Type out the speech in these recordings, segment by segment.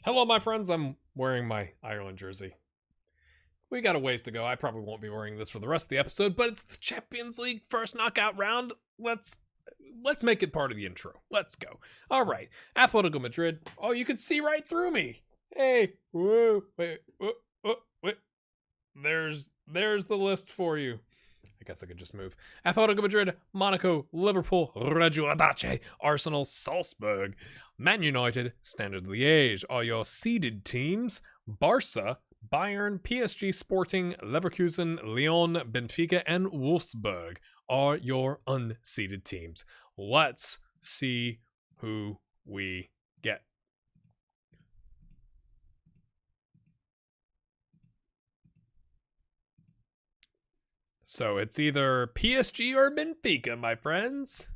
Hello, my friends. I'm wearing my Ireland jersey. We got a ways to go. I probably won't be wearing this for the rest of the episode, but it's the Champions League first knockout round. Let's make it part of the intro. Let's go. All right. Atletico Madrid. Oh, you can see right through me. Hey. Whoa. Wait. Wait. There's the list for you. I guess I could just move. Atletico Madrid, Monaco, Liverpool, Reggio Audace, Arsenal, Salzburg, Man United, Standard Liège are your seeded teams. Barca, Bayern, PSG Sporting, Leverkusen, Lyon, Benfica, and Wolfsburg are your unseeded teams. Let's see who we get. So it's either PSG or Benfica, my friends.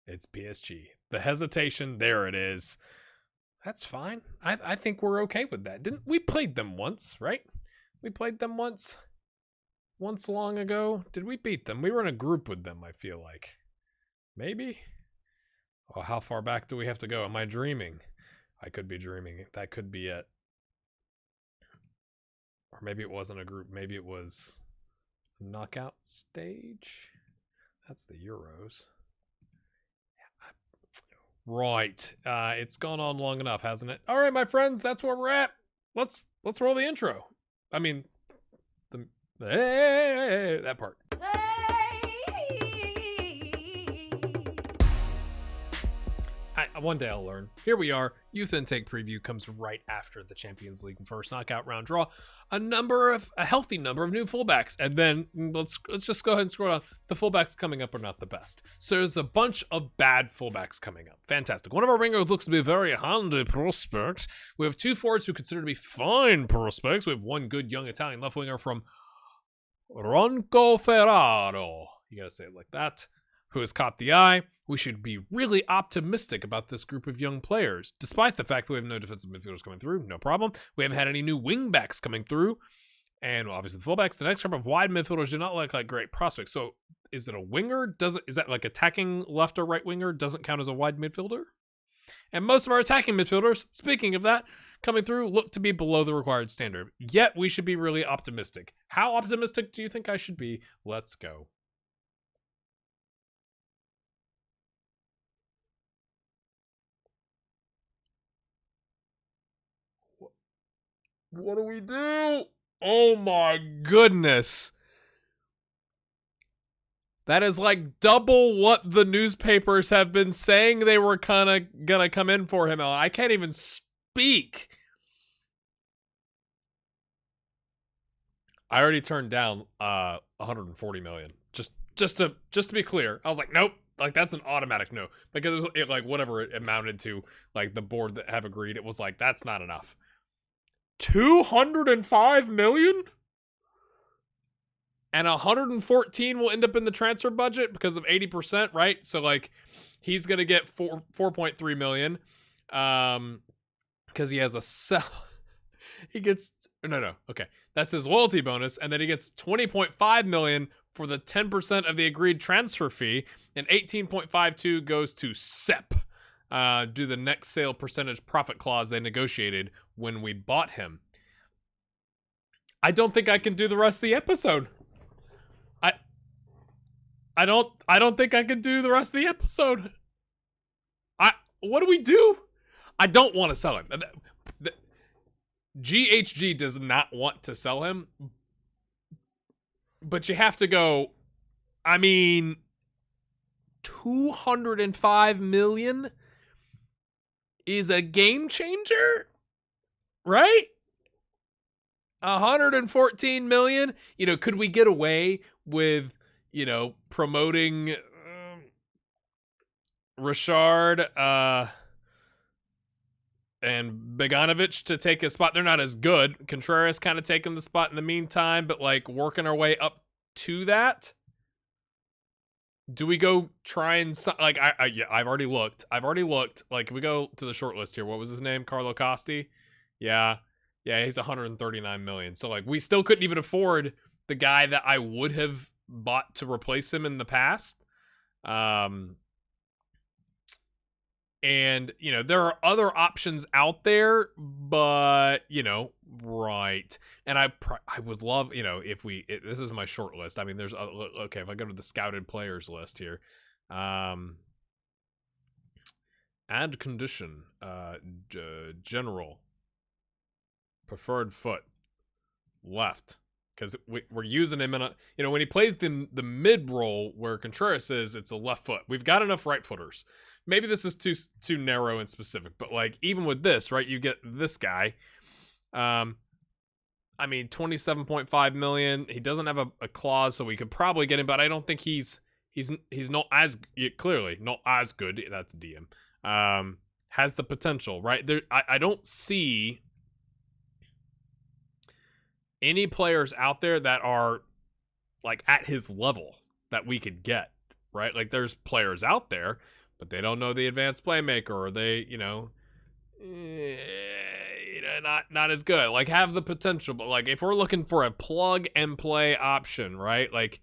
It's PSG. The hesitation, there it is. That's fine. I think we're okay with that. Didn't we played them once, right? We played them once long ago. Did we beat them? We were in a group with them, I feel like. Maybe? Oh, how far back do we have to go? Am I dreaming? I could be dreaming. That could be it. Or maybe it wasn't a group. Maybe it was knockout stage. That's the Euros. Right. It's gone on long enough, hasn't it? All right, my friends, that's where we're at. Let's roll the intro. I mean, that part. One day I'll learn. Here we are. Youth Intake Preview comes right after the Champions League first knockout round draw. A healthy number of new fullbacks. And then let's just go ahead and scroll down. The fullbacks coming up are not the best. So there's a bunch of bad fullbacks coming up. Fantastic. One of our wingers looks to be a very handy prospect. We have two forwards who consider to be fine prospects. We have one good young Italian left winger from Ronco Ferraro. You gotta say it like that. Who has caught the eye. We should be really optimistic about this group of young players, despite the fact that we have no defensive midfielders coming through. No problem. We haven't had any new wingbacks coming through. And obviously the fullbacks, the next group of wide midfielders do not look like great prospects. So is it a winger? Is that like attacking left or right winger doesn't count as a wide midfielder? And most of our attacking midfielders, speaking of that, coming through look to be below the required standard. Yet we should be really optimistic. How optimistic do you think I should be? Let's go. What do we do? Oh my goodness. That is like double what the newspapers have been saying they were kind of gonna come in for him. I can't even speak. I already turned down 140 million. Just to be clear. I was like, nope. Like that's an automatic no. Because it like whatever it amounted to, like the board that have agreed, it was like that's not enough. 205 million? And 114 will end up in the transfer budget because of 80%, right? So like he's going to get 4.3 million because he has a sell. He gets no. Okay. That's his loyalty bonus, and then he gets 20.5 million for the 10% of the agreed transfer fee, and 18.52 goes to SEP. Do the next sale percentage profit clause they negotiated when we bought him. I don't think I can do the rest of the episode. I don't think I can do the rest of the episode. What do we do? I don't want to sell him. GHG does not want to sell him. But you have to go, I mean, 205 million is a game changer, right? 114 million. Could we get away with, promoting Richard and Beganovic to take a spot? They're not as good. Contreras kind of taking the spot in the meantime, but like working our way up to that. Do we go try and like I've already looked. Like if we go to the short list here, what was his name? Carlo Costi. Yeah, he's 139 million. So like we still couldn't even afford the guy that I would have bought to replace him in the past. And, there are other options out there, but, right. And I would love, this is my short list. I mean, there's, okay, if I go to the scouted players list here, add condition, general, preferred foot, left. Because we're using him in a, when he plays the mid role where Contreras is, it's a left foot. We've got enough right footers. Maybe this is too narrow and specific, but like even with this, right, you get this guy. I mean, 27.5 million. He doesn't have a clause, so we could probably get him, but I don't think he's not as clearly not as good. That's DM. Has the potential, right? There, I don't see any players out there that are like at his level that we could get, right? Like there's players out there, but they don't know the advanced playmaker, or they, not as good. Like have the potential, but like if we're looking for a plug and play option, right? Like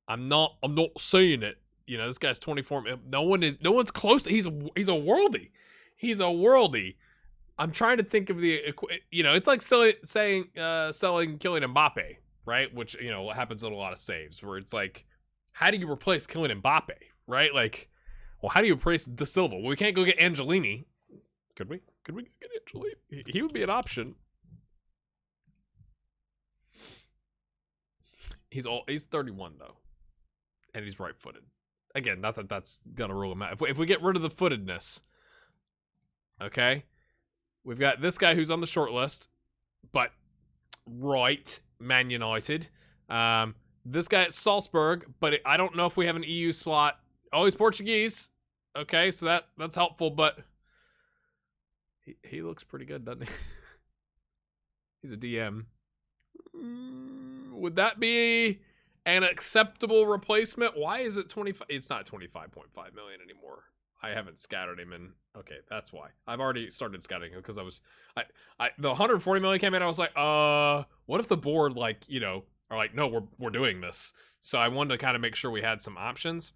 I'm not saying it. This guy's 24. No one's close. He's a worldie. He's a worldie. I'm trying to think of the, it's like selling Kylian Mbappe, right? Which, happens in a lot of saves where it's like, how do you replace Kylian Mbappe, right? Like, well, how do you replace De Silva? Well, we can't go get Angelini. Could we? Could we go get Angelini? He would be an option. He's 31 though, and he's right-footed. Again, not that that's gonna rule him out. If we get rid of the footedness, okay. We've got this guy who's on the short list, but right, Man United. This guy at Salzburg, but I don't know if we have an EU slot. Oh, he's Portuguese. Okay, so that's helpful, but he looks pretty good, doesn't he? He's a DM. Would that be an acceptable replacement? Why is it 25? It's not 25.5 million anymore. I haven't scouted him in. Okay, that's why. I've already started scouting him because the 140 million came in. I was like, what if the board are like, no, we're doing this. So I wanted to kind of make sure we had some options.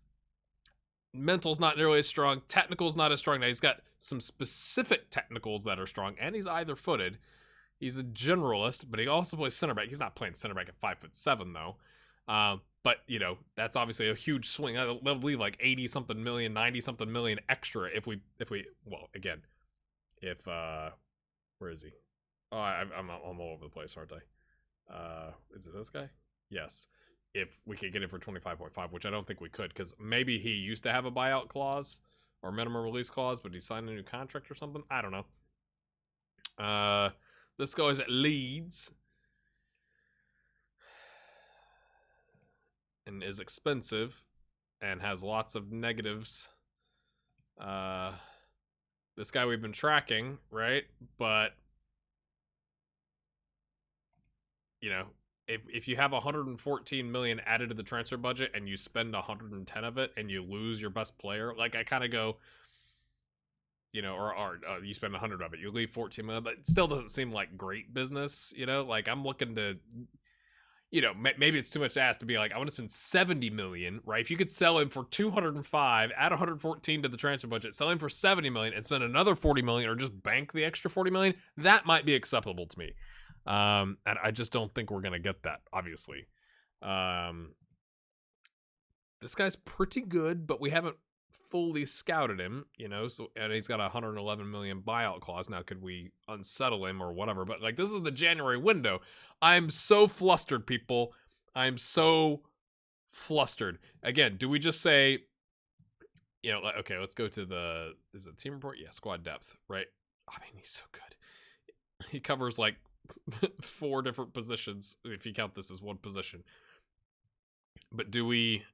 Mental's not nearly as strong. Technical's not as strong. Now he's got some specific technicals that are strong, and he's either footed. He's a generalist, but he also plays center back. He's not playing center back at 5'7" though. But that's obviously a huge swing. They'll leave like 80-something million, 90-something million extra if we well, again, if where is he? Oh, I'm all over the place, aren't I? Is it this guy? Yes. If we could get it for 25.5, which I don't think we could, because maybe he used to have a buyout clause or minimum release clause, but he signed a new contract or something. I don't know. This guy is at Leeds. And is expensive and has lots of negatives. This guy we've been tracking, right? But if you have 114 million added to the transfer budget and you spend 110 of it and you lose your best player, like I kind of go, or you spend 100 of it, you leave 14 million. That still doesn't seem like great business, Like I'm looking to. Maybe it's too much to ask to be like, I want to spend 70 million, right? If you could sell him for 205, add 114 to the transfer budget, sell him for 70 million and spend another 40 million or just bank the extra 40 million, that might be acceptable to me. And I just don't think we're going to get that, obviously. This guy's pretty good, but we haven't fully scouted him, so, and he's got a 111 million buyout clause. Now, could we unsettle him or whatever? But like, this is the January window. I'm so flustered, people. I'm so flustered. Again, do we just say, okay, let's go to is it team report? Yeah, squad depth, right? I mean, he's so good. He covers like 4 different positions, if you count this as one position. But do we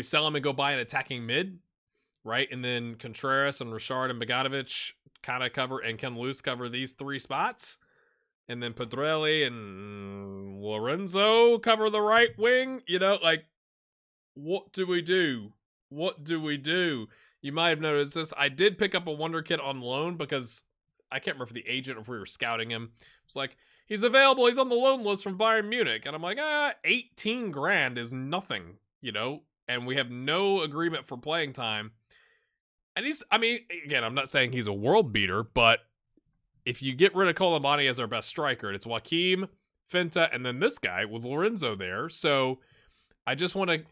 sell him and go buy an attacking mid, right? And then Contreras and Richard and Bogdanovic kind of cover, and Ken Luz cover these 3 spots. And then Pedrelli and Lorenzo cover the right wing. Like, what do we do? What do we do? You might have noticed this. I did pick up a wonder kid on loan because I can't remember if the agent or if we were scouting him. It's like, he's available. He's on the loan list from Bayern Munich. And I'm like, 18 grand is nothing, and we have no agreement for playing time. And I mean, again, I'm not saying he's a world beater, but if you get rid of Colomani as our best striker, it's Joaquim, Finta, and then this guy with Lorenzo there. So I just want to,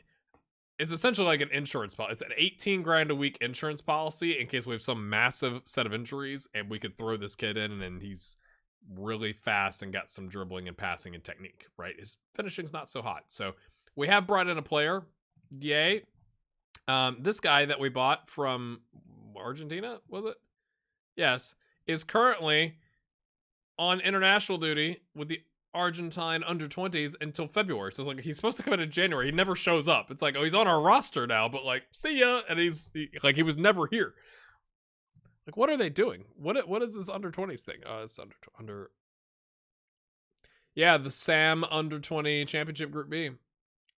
it's essentially like an insurance policy. It's an 18 grand a week insurance policy in case we have some massive set of injuries and we could throw this kid in and he's really fast and got some dribbling and passing and technique, right? His finishing's not so hot. So we have brought in a player. Yay. This guy that we bought from Argentina, was it? Yes. Is currently on international duty with the Argentine under-20s until February. So it's like he's supposed to come in January. He never shows up. It's like, oh, he's on our roster now, but like, see ya. And he was never here. Like, what are they doing? What is this under-20s thing? It's under. Yeah, the SAM under-20 championship group B.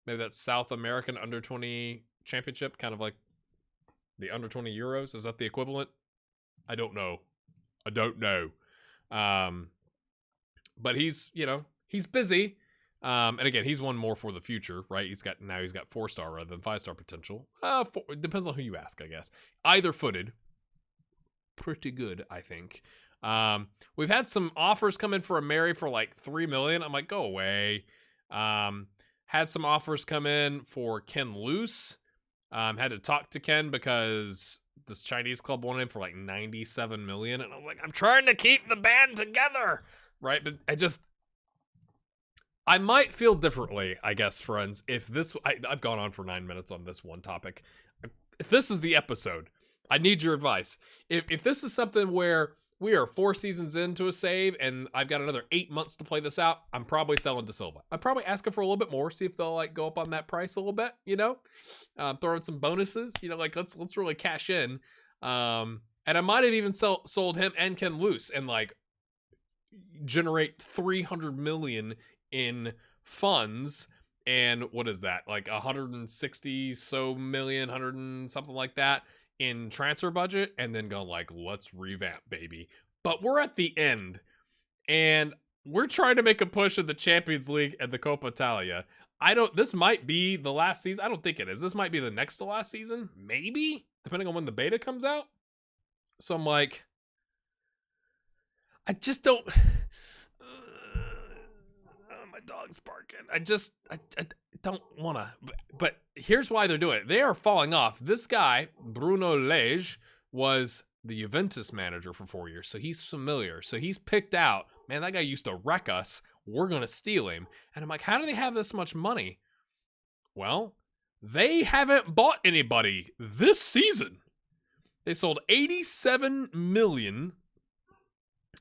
Maybe that's South American under-20 championship, kind of like the under-20 Euros. Is that the equivalent? I don't know. But he's busy. And again, he's one more for the future, right? He's got 4-star rather than 5-star potential. It depends on who you ask, I guess. Either footed. Pretty good, I think. We've had some offers come in for a Mary for like $3 million. I'm like, go away. Had some offers come in for Ken Luce. Had to talk to Ken because this Chinese club wanted him for like $97 million. And I was like, I'm trying to keep the band together. Right? But I might feel differently, I guess, friends, if this, I've gone on for 9 minutes on this one topic. If this is the episode, I need your advice. If this is something where we are 4 seasons into a save and I've got another 8 months to play this out, I'm probably selling De Silva. I'm probably asking for a little bit more, see if they'll like go up on that price a little bit, throw in some bonuses, like let's really cash in. And I might have even sold him and Ken Luce and like generate 300 million in funds. And what is that? Like 160 so million, 100 and something like that in transfer budget, and then go like, let's revamp, baby. But we're at the end and we're trying to make a push in the Champions League and the Coppa Italia. This might be the last season. I don't think it is. This might be the next to last season, maybe, depending on when the beta comes out. So I'm like, I just don't. My dog's barking. I don't want to. But here's why they're doing it. They are falling off. This guy, Bruno Lage, was the Juventus manager for 4 years, so he's familiar. So he's picked out, man, that guy used to wreck us. We're going to steal him. And I'm like, how do they have this much money? Well, they haven't bought anybody this season. They sold 87 million.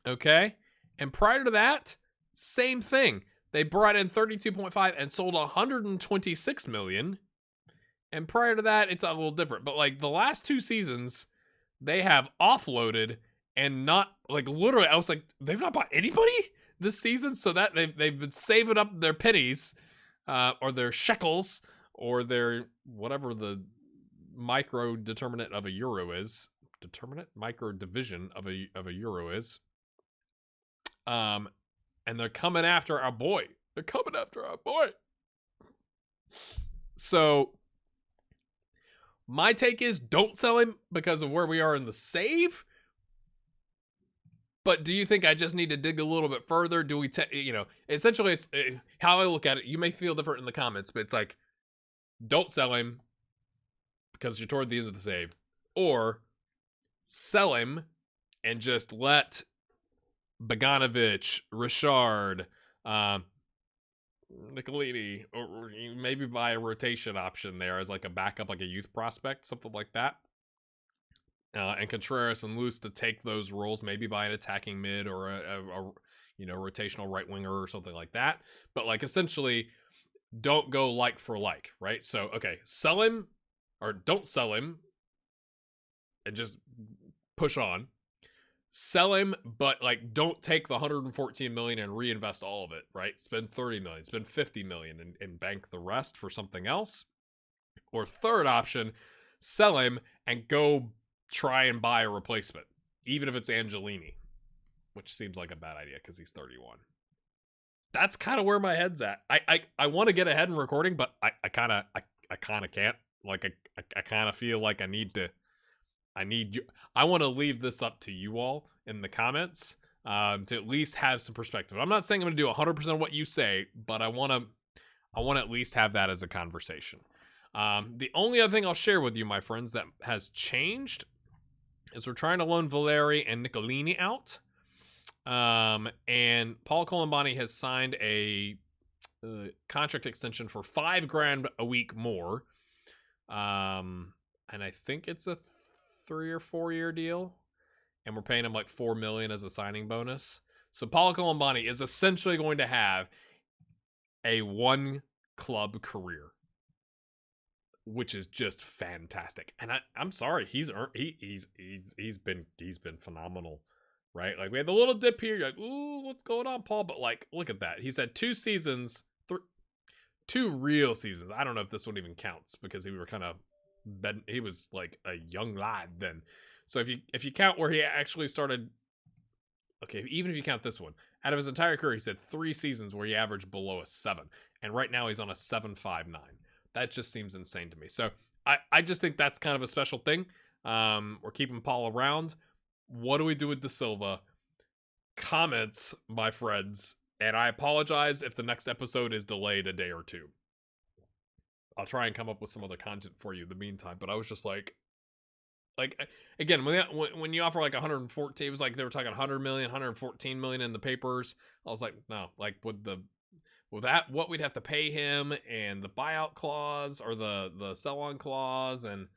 Okay? And prior to that, same thing. They brought in 32.5 and sold 126 million. And prior to that, it's a little different. But like the last 2 seasons, they have offloaded and not like literally, I was like, they've not bought anybody this season. So that they've been saving up their pennies or their shekels or their whatever the micro determinant of a euro is. Micro division of a euro is. And they're coming after our boy. So my take is don't sell him because of where we are in the save. But do you think I just need to dig a little bit further? Do we, essentially it's how I look at it. You may feel different in the comments, but it's like, don't sell him because you're toward the end of the save, or sell him and just let Bogdanovic, Richard, Nicolini, or maybe buy a rotation option there as like a backup, like a youth prospect, something like that. And Contreras and Luce to take those roles, maybe by an attacking mid or a rotational right winger or something like that. But like essentially, don't go like for like, right? So okay, sell him or don't sell him, and just push on. Sell him, but like don't take the 114 million and reinvest all of it, right? Spend 30 million, spend 50 million and bank the rest for something else. Or third option, sell him and go try and buy a replacement, even if it's Angelini, which seems like a bad idea because he's 31. That's kind of where my head's at. I want to get ahead in recording, but I kind of can't. Like I kind of feel like I need to need you. I want to leave this up to you all in the comments to at least have some perspective. I'm not saying I'm going to do 100% of what you say, but I want to at least have that as a conversation. The only other thing I'll share with you, my friends, that has changed is we're trying to loan Valeri and Nicolini out. And Paul Colombani has signed a contract extension for $5,000 a week more. And I think it's a 3 or 4 year deal, and we're paying him like $4 million as a signing bonus. So Paul Colombani is essentially going to have a 1 club career, which is just fantastic. And I'm sorry, he's been phenomenal, right? Like, we had the little dip here, you're like, ooh, what's going on, Paul? But like, look at that. He's had 2 seasons, 2 real seasons. I don't know if this one even counts because he was like a young lad then. So if you count where he actually started, okay, even if you count this one, out of his entire career, he's had 3 seasons where he averaged below a 7, and right now he's on a 7.59. That just seems insane to me. So I just think that's kind of a special thing. We're keeping Paul around. What do we do with De Silva? Comments, my friends, and I apologize if the next episode is delayed a day or 2. I'll try and come up with some other content for you in the meantime. But I was just like again, when you offer like 114, it was like they were talking 100 million, 114 million in the papers. I was like, no, like with that, what we'd have to pay him and the buyout clause or the sell on clause and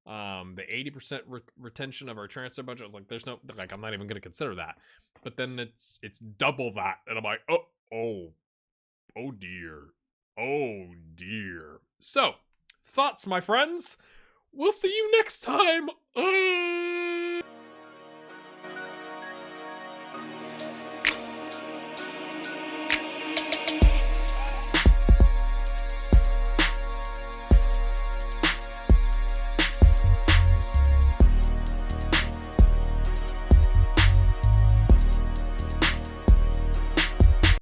the 80% retention of our transfer budget. I was like, there's no, like, I'm not even going to consider that. But then it's double that, and I'm like, oh dear. So, thoughts, my friends? We'll see you next time.